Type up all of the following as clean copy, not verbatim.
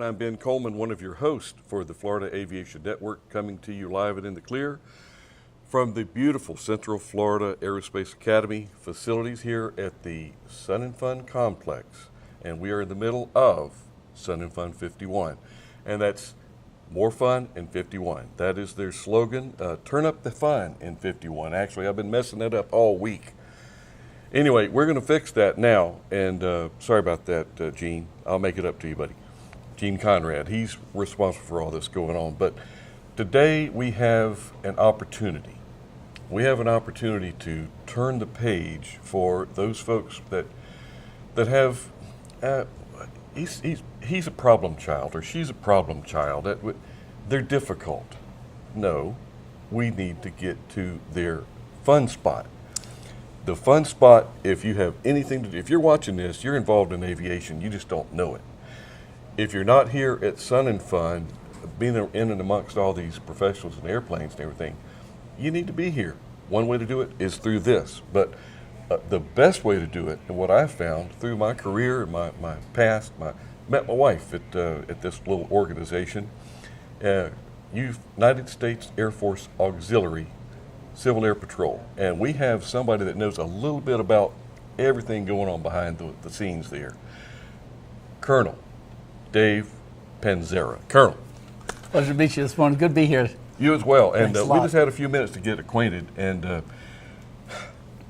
gentlemen, I'm Ben Coleman, one of your hosts for the Florida Aviation Network, coming to you live and in the clear from the beautiful Central Florida Aerospace Academy facilities here at the Sun and Fun Complex. And we are in the middle of Sun and Fun 51. And that's more fun in 51. That is their slogan, turn up the fun in 51. Actually, I've been messing that up all week. Anyway, we're going to fix that now, and sorry about that, Gene. I'll make it up to you, buddy. Gene Conrad, he's responsible for all this going on. But today we have an opportunity. We have an opportunity to turn the page for those folks that have, he's a problem child, or she's a problem child. They're difficult. No, we need to get to their fun spot. The fun spot, if you have anything to do, if you're watching this, you're involved in aviation, you just don't know it. If you're not here at Sun and Fun, being in and amongst all these professionals and airplanes and everything, you need to be here. One way to do it is through this, but the best way to do it, and what I've found through my career and my past, met my wife at this little organization, United States Air Force Auxiliary Civil Air Patrol, and we have somebody that knows a little bit about everything going on behind the scenes there. Colonel Dave Panzara. Colonel. Pleasure to meet you this morning. Good to be here. You as well. And Thanks a we lot. just had a few minutes to get acquainted. And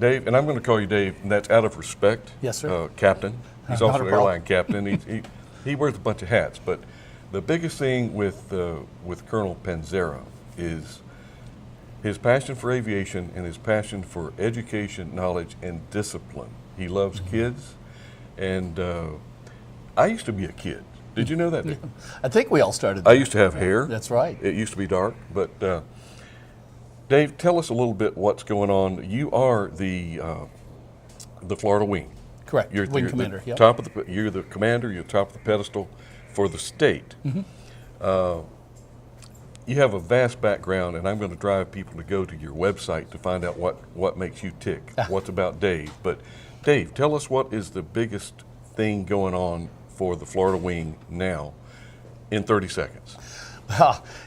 Dave, and I'm going to call you Dave, and that's out of respect. Yes, sir. Captain. He's Not also a an problem. airline captain. He wears a bunch of hats. But the biggest thing with Colonel Panzara is his passion for aviation and his passion for education, knowledge, and discipline. He loves kids, and I used to be a kid. Did you know that, Dave? I think we all started I there. used to have hair. That's right. It used to be dark, but Dave, tell us a little bit what's going on. You are the Florida Wing. Correct. You're Wing the commander. Yep. You're the commander. You're top of the pedestal for the state. Mm-hmm. You have a vast background, and I'm going to drive people to go to your website to find out what makes you tick, what's about Dave. But Dave, tell us what is the biggest thing going on for the Florida Wing now in 30 seconds.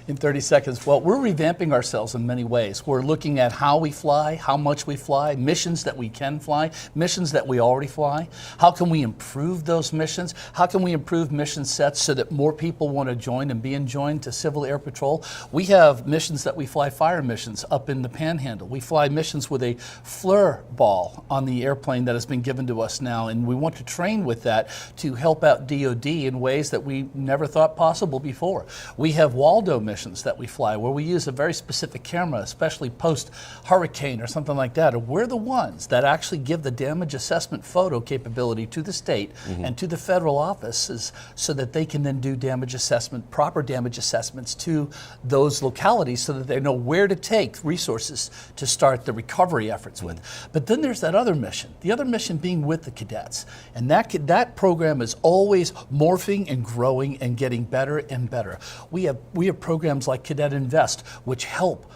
In 30 seconds. Well, we're revamping ourselves in many ways. We're looking at how we fly, how much we fly, missions that we can fly, missions that we already fly. How can we improve those missions? How can we improve mission sets so that more people want to join and be enjoined to Civil Air Patrol? We have missions that we fly, fire missions up in the Panhandle. We fly missions with a FLIR ball on the airplane that has been given to us now, and we want to train with that to help out DoD in ways that we never thought possible before. We have Waldo missions that we fly where we use a very specific camera, especially post-hurricane or something like that. And we're the ones that actually give the damage assessment photo capability to the state and to the federal offices so that they can then do damage assessment, proper damage assessments to those localities so that they know where to take resources to start the recovery efforts with. But then there's that other mission, the other mission being with the cadets. And that program is always morphing and growing and getting better and better. We have programs like Cadet Invest, which help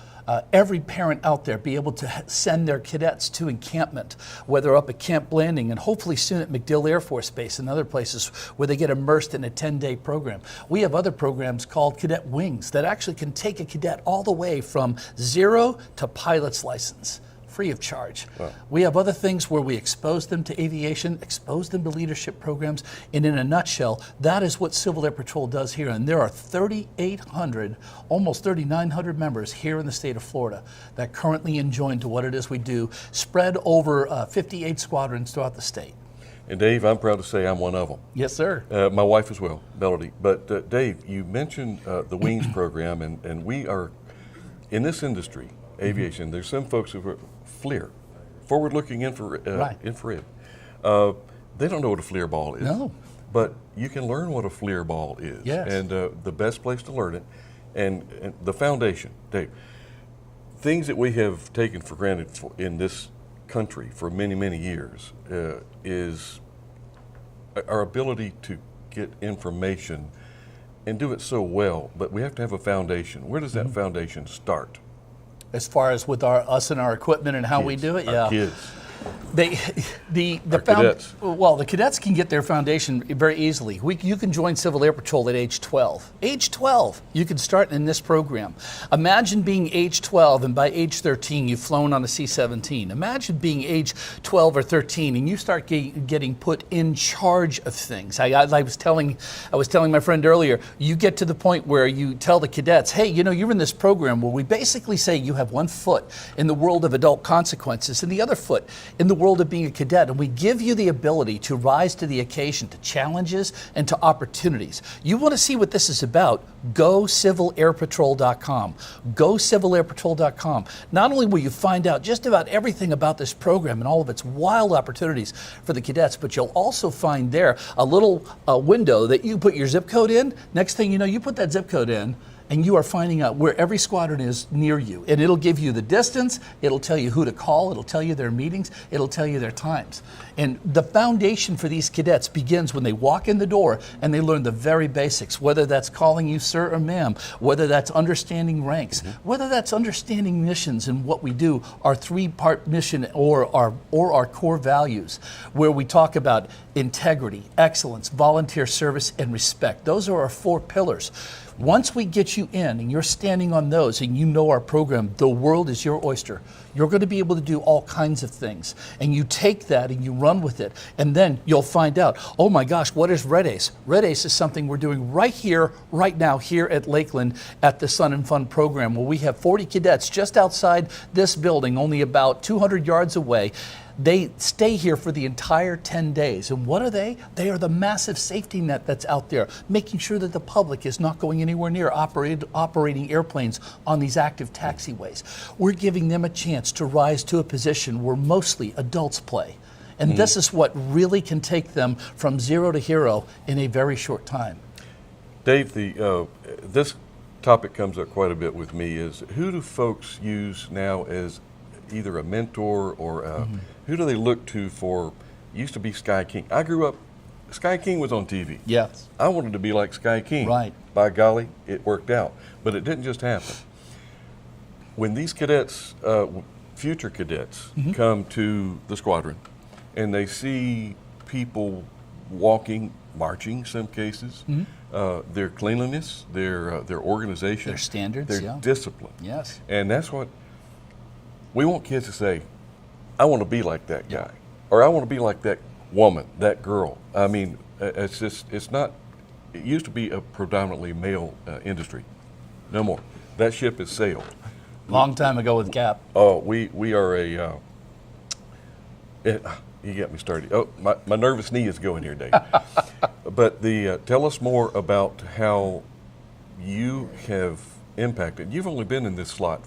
every parent out there be able to send their cadets to encampment, whether up at Camp Blanding and hopefully soon at MacDill Air Force Base and other places where they get immersed in a 10-day program. We have other programs called Cadet Wings that actually can take a cadet all the way from zero to pilot's license, free of charge. Wow. We have other things where we expose them to aviation, expose them to leadership programs, and in a nutshell, that is what Civil Air Patrol does here. And there are 3,800, almost 3,900 members here in the state of Florida that currently enjoin to what it is we do, spread over 58 squadrons throughout the state. And Dave, I'm proud to say I'm one of them. Yes, sir. My wife as well, Melody. But Dave, you mentioned the Wings program, and we are, in this industry, aviation, there's some folks who are FLIR, forward-looking infrared. They don't know what a FLIR ball is. No. But you can learn what a FLIR ball is. Yes. And the best place to learn it, and the foundation, Dave, things that we have taken for granted in this country for many, many years is our ability to get information and do it so well, but we have to have a foundation. Where does that foundation start? As far as with us and our equipment and how we do it, Our kids. The cadets. Well, the cadets can get their foundation very easily. You can join Civil Air Patrol at age 12. Age 12, you can start in this program. Imagine being age 12 and by age 13 you've flown on a C-17. Imagine being age 12 or 13 and you start getting put in charge of things. I was telling my friend earlier, you get to the point where you tell the cadets, hey, you know, you're in this program where we basically say you have one foot in the world of adult consequences and the other foot in the world of being a cadet, and we give you the ability to rise to the occasion, to challenges and to opportunities. You want to see what this is about? Go civilairpatrol.com. Go civilairpatrol.com. Not only will you find out just about everything about this program and all of its wild opportunities for the cadets, but you'll also find there a little window that you put your zip code in. Next thing you know, you put that zip code in, and you are finding out where every squadron is near you. And it'll give you the distance, it'll tell you who to call, it'll tell you their meetings, it'll tell you their times. And the foundation for these cadets begins when they walk in the door and they learn the very basics, whether that's calling you sir or ma'am, whether that's understanding ranks, whether that's understanding missions and what we do, our three-part mission or our core values, where we talk about integrity, excellence, volunteer service, and respect. Those are our 4 pillars. Once we get you in and you're standing on those and you know our program, the world is your oyster. You're going to be able to do all kinds of things. And you take that and you run with it. And then you'll find out, oh my gosh, what is Red Ace? Red Ace is something we're doing right here, right now, here at Lakeland at the Sun and Fun program, where we have 40 cadets just outside this building, only about 200 yards away. They stay here for the entire 10 days. And what are they? They are the massive safety net that's out there, making sure that the public is not going anywhere near operating airplanes on these active taxiways. We're giving them a chance to rise to a position where mostly adults play. And this is what really can take them from zero to hero in a very short time. Dave, this topic comes up quite a bit with me, is who do folks use now as either a mentor or who do they look to for, used to be Sky King. I grew up, Sky King was on TV. Yes. I wanted to be like Sky King. Right. By golly, it worked out. But it didn't just happen. When these cadets, future cadets, come to the squadron and they see people walking, marching, some cases, their cleanliness, their organization, their standards, their discipline. Yes. And that's what we want kids to say, I want to be like that guy, or I want to be like that woman, that girl. I mean, it's just, it's not, it used to be a predominantly male industry. No more. That ship has sailed. Long time ago with Gap. Oh, we are a, you got me started. Oh, my nervous knee is going here, Dave. But tell us more about how you have impacted. You've only been in this slot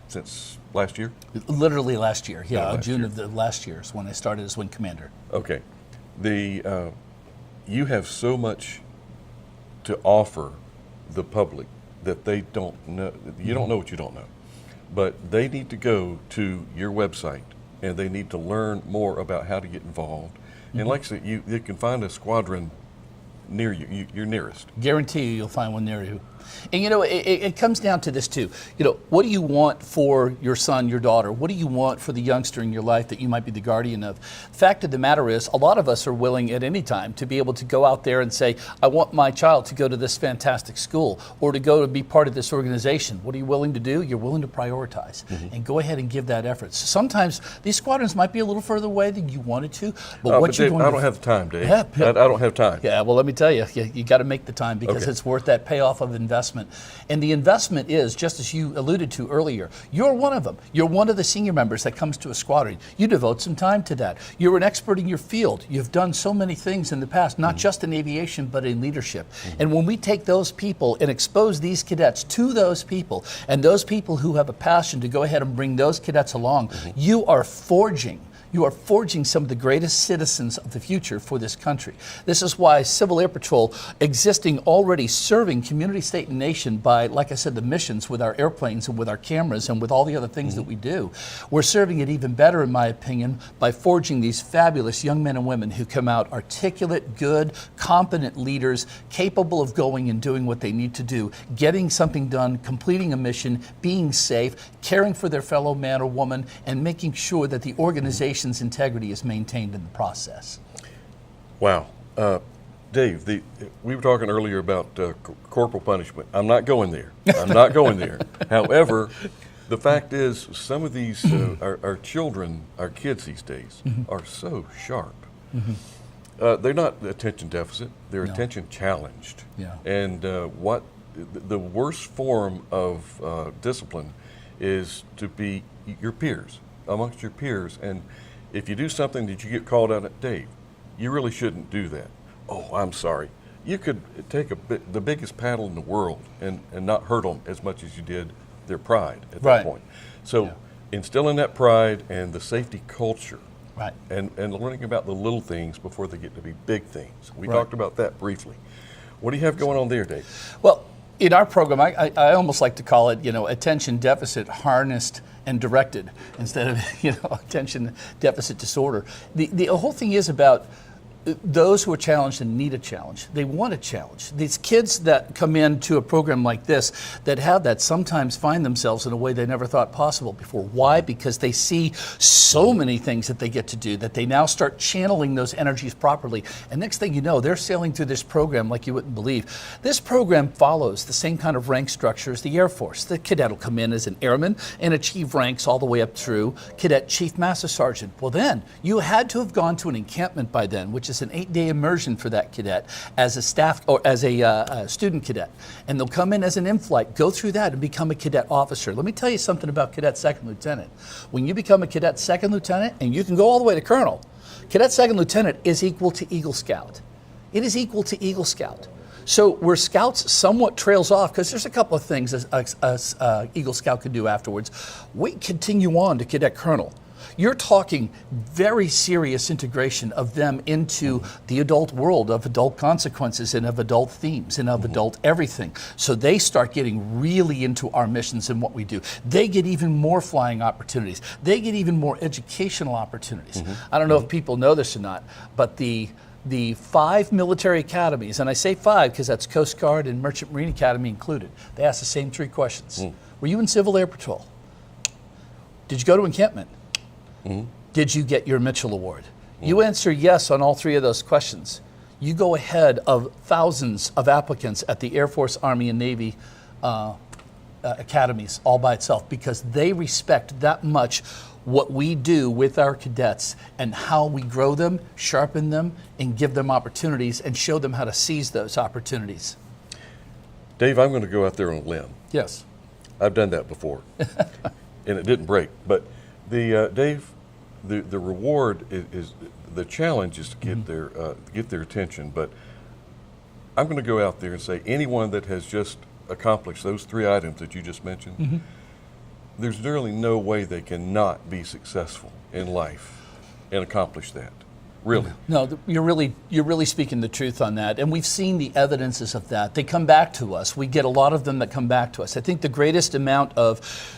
since last year? Literally last year, yeah. Last June year. of the last year is when I started as wing commander. Okay. You have so much to offer the public that they don't know. You don't know what you don't know. But they need to go to your website and they need to learn more about how to get involved. And like I said, you can find a squadron near you, your nearest. Guarantee you'll find one near you. And you know, it comes down to this too. You know, what do you want for your son, your daughter? What do you want for the youngster in your life that you might be the guardian of? Fact of the matter is, a lot of us are willing at any time to be able to go out there and say, I want my child to go to this fantastic school or to go to be part of this organization. What are you willing to do? You're willing to prioritize and go ahead and give that effort. So sometimes these squadrons might be a little further away than you wanted to, but what you're Dave, going I don't have the time, Dave. Yeah. I don't have time. Yeah, well, let me tell you, you got to make the time because it's worth that payoff of investment. And the investment is, just as you alluded to earlier, you're one of them. You're one of the senior members that comes to a squadron. You devote some time to that. You're an expert in your field. You've done so many things in the past, not just in aviation, but in leadership. And when we take those people and expose these cadets to those people, and those people who have a passion to go ahead and bring those cadets along, you are forging some of the greatest citizens of the future for this country. This is why Civil Air Patrol, existing already serving community, state, and nation by, like I said, the missions with our airplanes and with our cameras and with all the other things that we do, we're serving it even better, in my opinion, by forging these fabulous young men and women who come out articulate, good, competent leaders, capable of going and doing what they need to do, getting something done, completing a mission, being safe, caring for their fellow man or woman, and making sure that the organization organization's integrity is maintained in the process. Wow. Dave, we were talking earlier about corporal punishment. I'm not going there. I'm not going there. However, the fact is, some of these, our children, our kids these days, are so sharp. They're not attention deficit, they're attention challenged. Yeah. And what the worst form of discipline is to be your peers, amongst your peers. And if you do something that you get called out at, Dave, you really shouldn't do that. Oh, I'm sorry. You could take the biggest paddle in the world and not hurt them as much as you did their pride at that point. So instilling that pride and the safety culture, and learning about the little things before they get to be big things. We talked about that briefly. What do you have going on there, Dave? Well, in our program, I almost like to call it, attention deficit harnessed and directed instead of, attention deficit disorder. The whole thing is about those who are challenged and need a challenge. They want a challenge. These kids that come into a program like this that have that sometimes find themselves in a way they never thought possible before. Why? Because they see so many things that they get to do that they now start channeling those energies properly. And next thing you know, they're sailing through this program like you wouldn't believe. This program follows the same kind of rank structure as the Air Force. The cadet will come in as an airman and achieve ranks all the way up through Cadet Chief Master Sergeant. Well then, you had to have gone to an encampment by then, which is an 8-day immersion for that cadet as a staff or as a student cadet. And they'll come in as an in-flight, go through that and become a cadet officer. Let me tell you something about cadet second lieutenant. When you become a cadet second lieutenant, and you can go all the way to colonel, cadet second lieutenant is equal to Eagle Scout. It is equal to Eagle Scout. So where Scouts somewhat trails off, because there's a couple of things as Eagle Scout can do afterwards, we continue on to cadet colonel. You're talking very serious integration of them into the adult world of adult consequences and of adult themes and of adult everything. So they start getting really into our missions and what we do. They get even more flying opportunities. They get even more educational opportunities. I don't know if people know this or not, but the 5 military academies, and I say 5 because that's Coast Guard and Merchant Marine Academy included, they ask the same 3 questions. Were you in Civil Air Patrol? Did you go to encampment? Did you get your Mitchell Award? You answer yes on all 3 of those questions. You go ahead of thousands of applicants at the Air Force, Army, and Navy academies all by itself because they respect that much what we do with our cadets and how we grow them, sharpen them, and give them opportunities and show them how to seize those opportunities. Dave, I'm going to go out there on a limb. Yes. I've done that before, and it didn't break. But Dave, the reward is the challenge is to get their attention. But I'm going to go out there and say anyone that has just accomplished those 3 items that you just mentioned, there's really no way they cannot be successful in life and accomplish that. Really? No, you're really speaking the truth on that, and we've seen the evidences of that. They come back to us. We get a lot of them that come back to us. I think the greatest amount of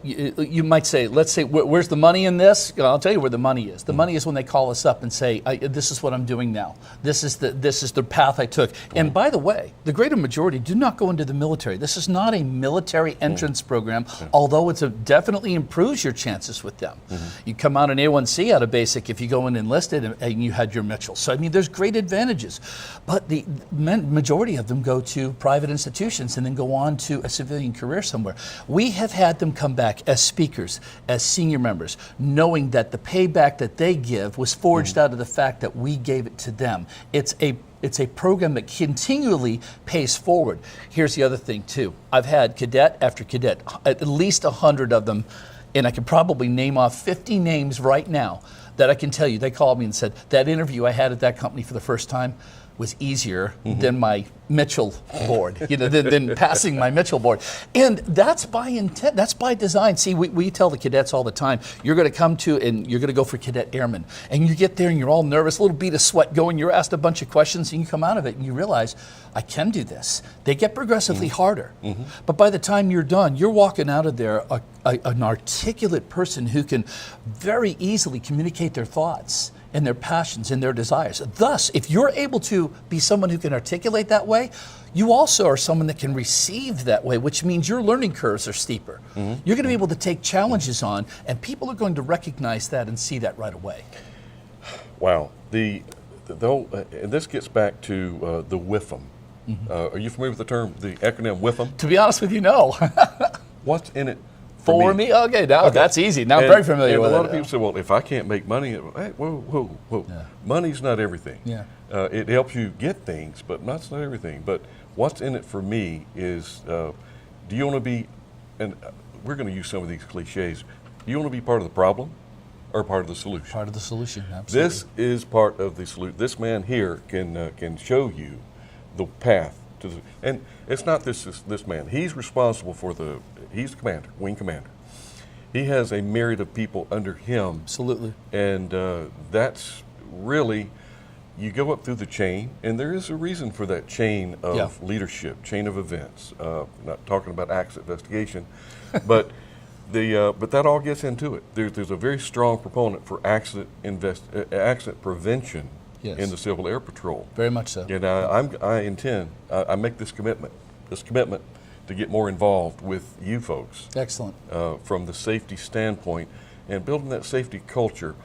you might say, let's say, where's the money in this? I'll tell you where the money is. The money is when they call us up and say, this is what I'm doing now. This is the path I took. And by the way, the greater majority do not go into the military. This is not a military entrance program, although it definitely improves your chances with them. You come out an A1C out of basic if you go in enlisted and you had your Mitchell. So, I mean, there's great advantages. But the majority of them go to private institutions and then go on to a civilian career somewhere. We have had them come back as speakers, as senior members, knowing that the payback that they give was forged out of the fact that we gave it to them. It's a program that continually pays forward. Here's the other thing too. I've had cadet after cadet, at least 100 of them, and I could probably name off 50 names right now that I can tell you. They called me and said, that interview I had at that company for the first time was easier than my Mitchell board, than passing my Mitchell board. And that's by intent, that's by design. See, we tell the cadets all the time, you're going to come to and you're going to go for cadet airman. And you get there and you're all nervous, a little bead of sweat going, you're asked a bunch of questions and you come out of it and you realize, I can do this. They get progressively harder. But by the time you're done, you're walking out of there an articulate person who can very easily communicate their thoughts and their passions and their desires. Thus, if you're able to be someone who can articulate that way, you also are someone that can receive that way, which means your learning curves are steeper. You're going to be able to take challenges on, and people are going to recognize that and see that right away. Wow. And this gets back to the WIFM. Are you familiar with the term, the acronym WIFM? To be honest with you, no. What's in it For me? Okay, now that's easy. Now I'm very familiar with it. A lot of people say, well, if I can't make money, hey, whoa. Yeah. Money's not everything. Yeah. It helps you get things, but that's not everything. But what's in it for me is, do you want to be, and we're going to use some of these cliches, do you want to be part of the problem or part of the solution? Part of the solution, absolutely. This is part of the solution. This man here can show you the path to the, and it's not this man. He's responsible for he's the commander, wing commander. He has a myriad of people under him. Absolutely. And that's really, you go up through the chain, and there is a reason for that chain of leadership, chain of events. Not talking about accident investigation, but but that all gets into it. There's a very strong proponent for accident prevention in the Civil Air Patrol. Very much so. And I make this commitment to get more involved with you folks. Excellent. From the safety standpoint and building that safety culture.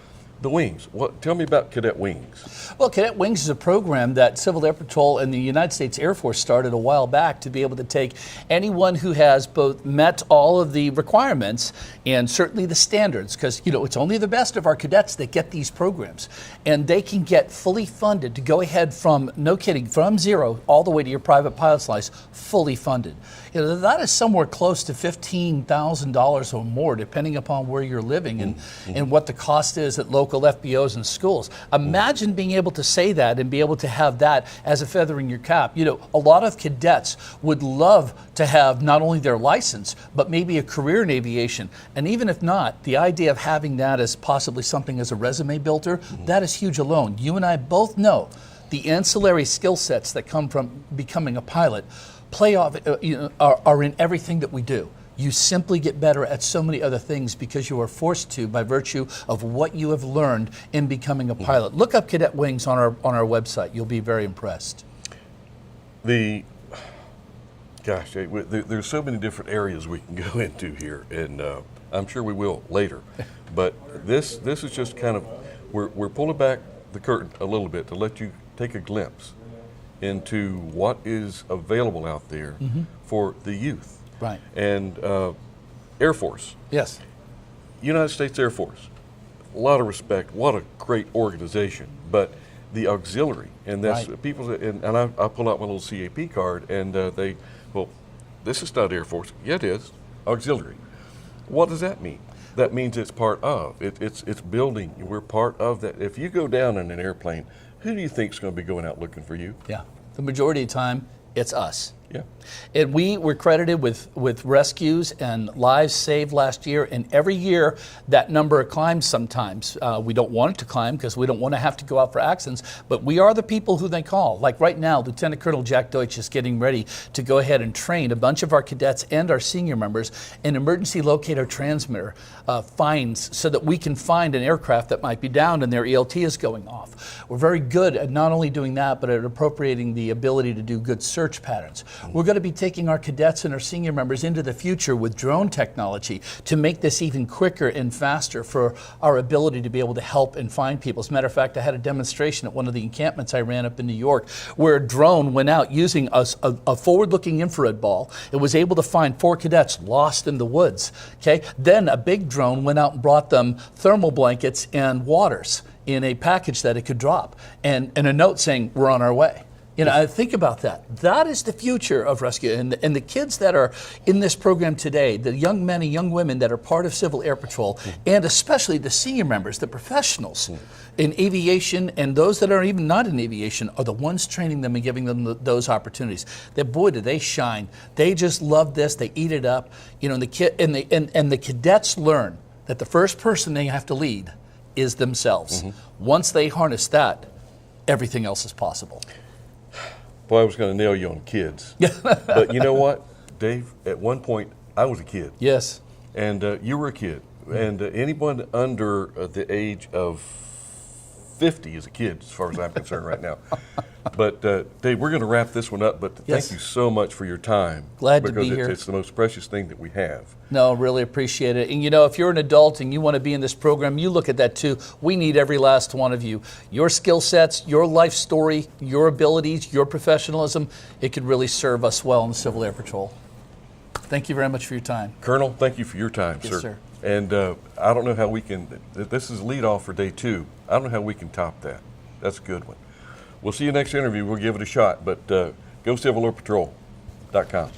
The wings. Tell me about Cadet Wings. Well, Cadet Wings is a program that Civil Air Patrol and the United States Air Force started a while back to be able to take anyone who has both met all of the requirements and certainly the standards, because it's only the best of our cadets that get these programs, and they can get fully funded to go ahead from, no kidding, from zero all the way to your private pilot's license, fully funded. That is somewhere close to $15,000 or more, depending upon where you're living and what the cost is at local FBOs and schools. Imagine being able to say that and be able to have that as a feather in your cap. A lot of cadets would love to have not only their license, but maybe a career in aviation. And even if not, the idea of having that as possibly something as a resume builder, that is huge alone. You and I both know the ancillary skill sets that come from becoming a pilot are in everything that we do. You simply get better at so many other things because you are forced to by virtue of what you have learned in becoming a pilot. Look up Cadet Wings on our website. You'll be very impressed. There's so many different areas we can go into here, and I'm sure we will later. But this is just kind of, we're pulling back the curtain a little bit to let you take a glimpse into what is available out there for the youth. Right. And Air Force. Yes. United States Air Force. A lot of respect. What a great organization. But the auxiliary, and that's people, and I pull out my little CAP card, and this is not Air Force. Yeah, it is. Auxiliary. What does that mean? That means it's part of. It's building. We're part of that. If you go down in an airplane, who do you think is going to be going out looking for you? Yeah. The majority of the time, it's us. Yeah. And we were credited with rescues and lives saved last year, and every year that number climbs sometimes. We don't want it to climb because we don't want to have to go out for accidents, but we are the people who they call. Like right now, Lieutenant Colonel Jack Deutsch is getting ready to go ahead and train a bunch of our cadets and our senior members in emergency locator transmitter finds so that we can find an aircraft that might be down and their ELT is going off. We're very good at not only doing that, but at appropriating the ability to do good search patterns. We're going to be taking our cadets and our senior members into the future with drone technology to make this even quicker and faster for our ability to be able to help and find people. As a matter of fact, I had a demonstration at one of the encampments I ran up in New York where a drone went out using a forward-looking infrared ball. It was able to find 4 cadets lost in the woods. Okay, then a big drone went out and brought them thermal blankets and waters in a package that it could drop, and a note saying, "We're on our way." Think about that. That is the future of rescue. And the kids that are in this program today, the young men and young women that are part of Civil Air Patrol, and especially the senior members, the professionals in aviation, and those that are even not in aviation, are the ones training them and giving them those opportunities. Boy, do they shine. They just love this. They eat it up. And the cadets learn that the first person they have to lead is themselves. Once they harness that, everything else is possible. Boy, I was going to nail you on kids. But you know what, Dave? At one point, I was a kid. Yes. And you were a kid. And anyone under the age of 50 as a kid, as far as I'm concerned right now. But Dave, we're going to wrap this one up, but Yes. thank you so much for your time. Glad to be because here. It's the most precious thing that we have. No, really appreciate it. And you know, if you're an adult and you want to be in this program, you look at that too. We need every last one of you. Your skill sets, your life story, your abilities, your professionalism, it could really serve us well in the Civil Air Patrol. Thank you very much for your time. Colonel, thank you for your time, Yes, sir. And I don't know how we can, this is lead off for day 2. I don't know how we can top that. That's a good one. We'll see you next interview. We'll give it a shot, but go civilairpatrol.com.